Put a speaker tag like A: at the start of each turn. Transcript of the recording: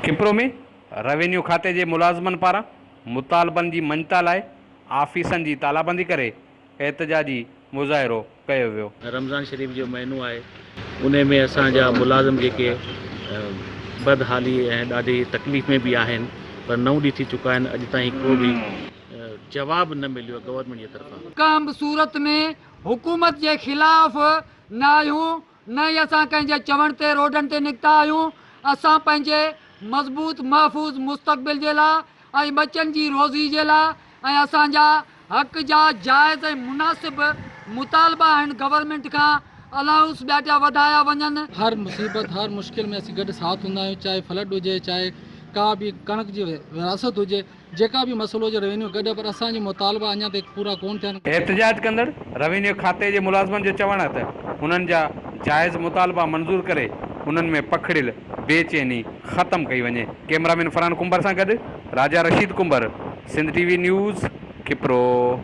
A: किपरो में रेवेन्यू खाते जे मुलाज़मनि पारां मुतालबनि जी मञता लाइ आफ़ीसनि जी तालाबंदी करे एहतजाजी मुज़ाहिरो कयो वियो।
B: रमज़ान शरीफ़ जो महीनो आहे, उन में असांजा मुलाज़िम जेके बदहाली ऐं ॾाढी तकलीफ़ में बि आहिनि, पर 9 ॾींहं थी चुका आहिनि, अॼु ताईं को बि जवाब न मिलियो गवर्नमेंट जी तरफ़ां।
C: काम सूरत में हुकूमत जे ख़िलाफ़ न आहियूं, न ई असां कंहिंजे चवण ते रोडनि ते निकिता आहियूं। असां पंहिंजे मज़बूत महफ़ूज़ मुस्तक़बिल जे लाइ ऐं बचनि जी रोज़ी जे लाइ ऐं असांजा हक़ जा जाइज़ ऐं मुनासिब मुतालबा आहिनि गवर्नमेंट खां। अलाउंस ॿिया वधाया वञनि। हर मुसीबत हर मुश्किल में असीं गॾु साथ हूंदा आहियूं, चाहे फ्लड हुजे, चाहे का बि कणक जी विरासत हुजे, जेका बि मसइलो हुजे रेवेन्यू गॾु, पर असांजी मुतालबा अञा ताईं पूरा कोन थियनि।
A: एहतजाज कंदड़ रेवेन्यू खाते जे मुलाज़मनि जो चवणु आहे त उन्हनि जा जाइज़ मुतालबा मंज़ूर करे उन्हनि में पखड़ियल बेचैनी ख़तमु कई वञे। कैमरामैन फरहान कुंबर सां गॾु राजा Rashid comber, Sindh TV news, किपरो।